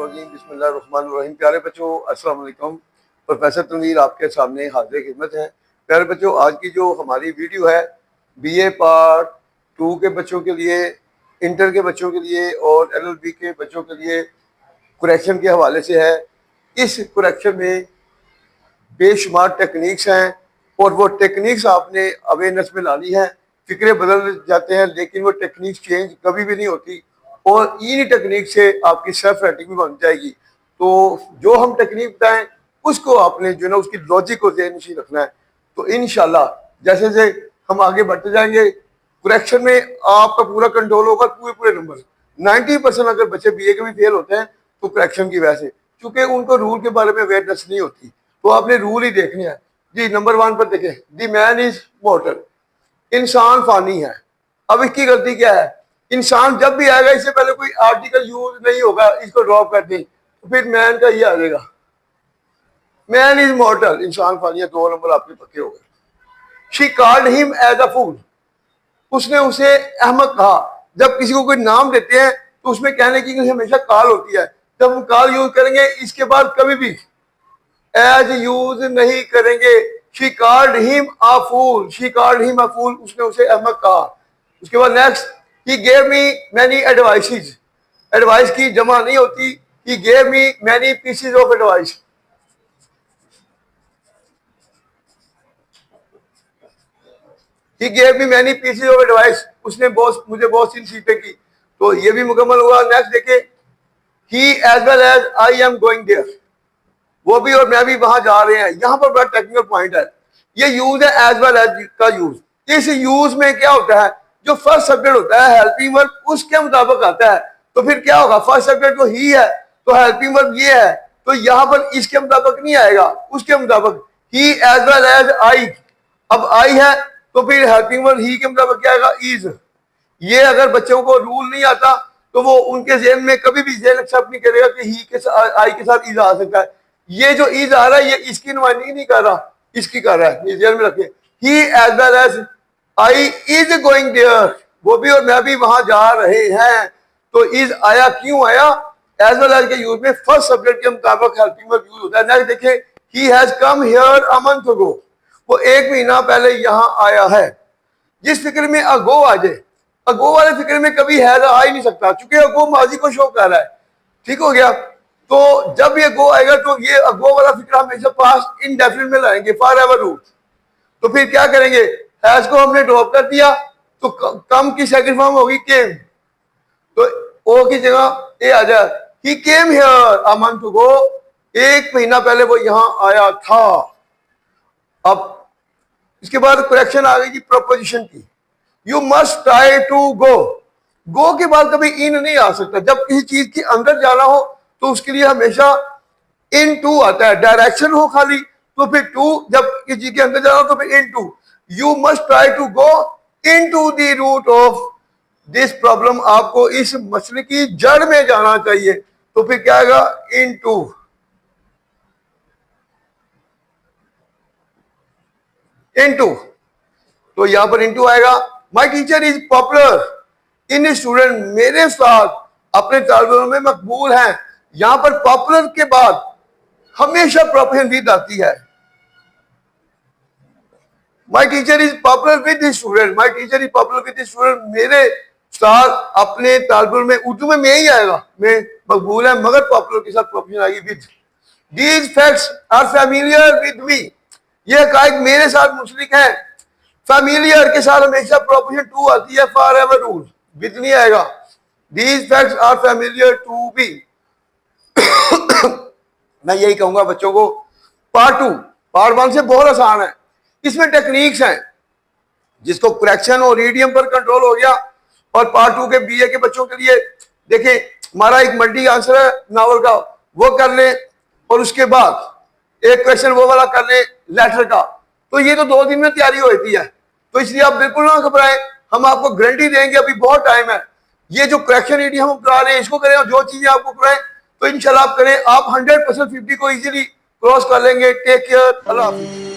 बिस्मिल्लाहिर्रहमानिर्रहीम। प्यारे बच्चों, अस्सलाम वालेकुम। प्रोफेसर तनवीर आपके सामने हाजिर खिदमत है। प्यारे बच्चों, आज की जो हमारी वीडियो है बीए पार्ट 2 के बच्चों के लिए, इंटर के बच्चों के लिए और एलएलबी के बच्चों के लिए कुरेक्शन के हवाले से है। इस कुरेक्शन में बेशुमार टेक्निक्स हैं और वो टेक्निक्स आपने अवेयरनेस में लानी है। फिक्रे बदल जाते हैं लेकिन वो टेक्निक्स चेंज कभी भी नहीं होती और इन्हीं टेक्निक से आपकी सेल्फ राइटिंग भी बन जाएगी। तो जो हम टेक्निक बताएं उसको आपने जो है ना उसकी लॉजिक को ज़हन नशीं रखना है। तो इंशाल्लाह जैसे जैसे हम आगे बढ़ते जाएंगे करेक्शन में आपका पूरा कंट्रोल होगा। पूरे नंबर 90% अगर बच्चे बीए के भी फेल होते हैं तो करेक्शन की वजह से, चूंकि उनको रूल के बारे में अवेयरनेस नहीं होती। तो आपने रूल ही देखने हैं जी। नंबर 1 पर देखें, द मैन इज मॉर्टल, इंसान फानी है। अब इसकी गलती क्या है? इंसान जब भी आएगा इससे पहले कोई आर्टिकल यूज नहीं होगा, इसको ड्रॉप कर दें तो फिर मैन का ये आ जाएगा, मैन इज मॉर्टल, इंसान फानी है। 2 नंबर आपके पक्के हो गए। She called him as a fool, उसने उसे अहमक कहा। जब किसी को कोई नाम देते हैं तो उसमें कहने की हमेशा कॉल होती है। जब हम कॉल यूज करेंगे इसके बाद कभी भी एज यूज नहीं करेंगे। She called him a fool, she called him a fool, उसने उसे अहमक कहा। उसके बाद next, he gave me many advices, advice की जमा नहीं होती। he gave me many pieces of advice, he gave me many pieces of advice, उसने मुझे बहुत सी नसीहतें की। तो ये भी मुकम्मल हुआ। नेक्स्ट देखे, he as well as I am going there, वो भी और मैं भी वहां जा रहे हैं। यहां पर बड़ा टेक्निकल पॉइंट है। ये यूज है एज वेल एज का यूज। इस यूज में क्या होता है, जो फर्स्ट सब्जेक्ट होता है हेल्पिंग वर्ब उसके मुताबिक आता है। तो फिर क्या होगा, फर्स्ट सब्जेक्ट तो ही है तो हेल्पिंग वर्ब ये है, तो यहां पर इसके मुताबिक नहीं आएगा, उसके मुताबिक ही एज वेल एज आई। अब आई है तो फिर हेल्पिंग वर्ब ही के मुताबिक क्या आएगा, इज। ये अगर बच्चों को रूल नहीं आता तो वो उनके ज़हन में कभी भी ज़हन एक्सेप्ट नहीं करेगा कि ही के साथ आई के साथ इज आ सकता है। ये जो इज आ रहा है ये इसकी नुमाइंदगी नहीं कर रहा, इसकी कर रहा है। ये ध्यान में रखिए, he as well as I is going there, वो भी और मैं भी वहां जा रहे हैं। तो इज आया, क्यों आया? एज वेल एज के यूज में फर्स्ट सब्जेक्ट के मुताबिक हेल्पिंग वर्ब यूज होता है। नेक्स्ट देखिए, he has come here a month ago, वो 1 महीना पहले यहां आया है। जिस फिक्र में अगो आ जाए, अगो वाले फिक्र में कभी हैज आ ही नहीं सकता, क्योंकि अगो माजी को शो कर रहा है। ठीक हो गया? तो जब ये गो आएगा तो ये अगो वाला फिक्र हमेशा पास्ट इंडेफिनिट में लाएंगे, फॉर एवर रूट। तो फिर क्या करेंगे, हैज को हमने ड्रॉप कर दिया तो कम की सेकंड फॉर्म होगी केम, तो ओ की जगह ए आ जाए। ही came here a month ago, 1 महीना पहले वो यहां आया था। अब इसके बाद करेक्शन आ गई जी प्रपोजिशन की। You must try to go, go के बाद कभी इन नहीं आ सकता। जब किसी चीज के अंदर जाना हो तो उसके लिए हमेशा इन टू आता है। डायरेक्शन हो खाली तो फिर टू, जब किसी चीज के अंदर जाना हो तो फिर into. You must try to go into the root of this problem, आपको इस मसले की जड़ में जाना चाहिए। तो फिर क्या आएगा, इन टू। इनटू, तो यहां पर इनटू आएगा। My teacher is popular in student, मेरे साथ अपने तालिब में मकबूल हैं। यहां पर पॉपुलर के बाद हमेशा प्रोपोजिशन विद आती है। My teacher is popular with student, my teacher is popular with student, मेरे साथ अपने तालिब में, उर्दू में मैं ही आएगा, मैं मकबूल है, मगर पॉपुलर के साथ प्रोपोजिशन आएगी with. These facts are familiar with me, ये हकाइक मेरे साथ मुशरिक है। फैमिलियर के साथ हमेशा प्रोपोजिशन टू आती है, फॉर एवर रूल, विद नहीं आएगा। These facts are familiar to be. मैं यही कहूंगा बच्चों को, पार्ट 2 पार्ट 1 से बहुत आसान है। इसमें टेक्निक्स हैं, जिसको करेक्शन और रीडियम पर कंट्रोल हो गया। और पार्ट 2 के बीए के बच्चों के लिए देखें, हमारा एक मल्टी आंसर है नावल का, वो कर लें और उसके बाद एक क्वेश्चन वो वाला कर लें लेटर का। तो ये तो 2 दिन में तैयारी होती है। तो इसलिए आप बिल्कुल ना घबराएं, हम आपको गारंटी देंगे, अभी बहुत टाइम है। ये जो करेक्शन रीडियम हम करा रहे हैं इसको करें, और जो चीजें आपको कराएं तो इंशाल्लाह आप करें, आप 100% 50 को इजीली क्रॉस कर लेंगे। टेक केयर, अल्लाह हाफिज़।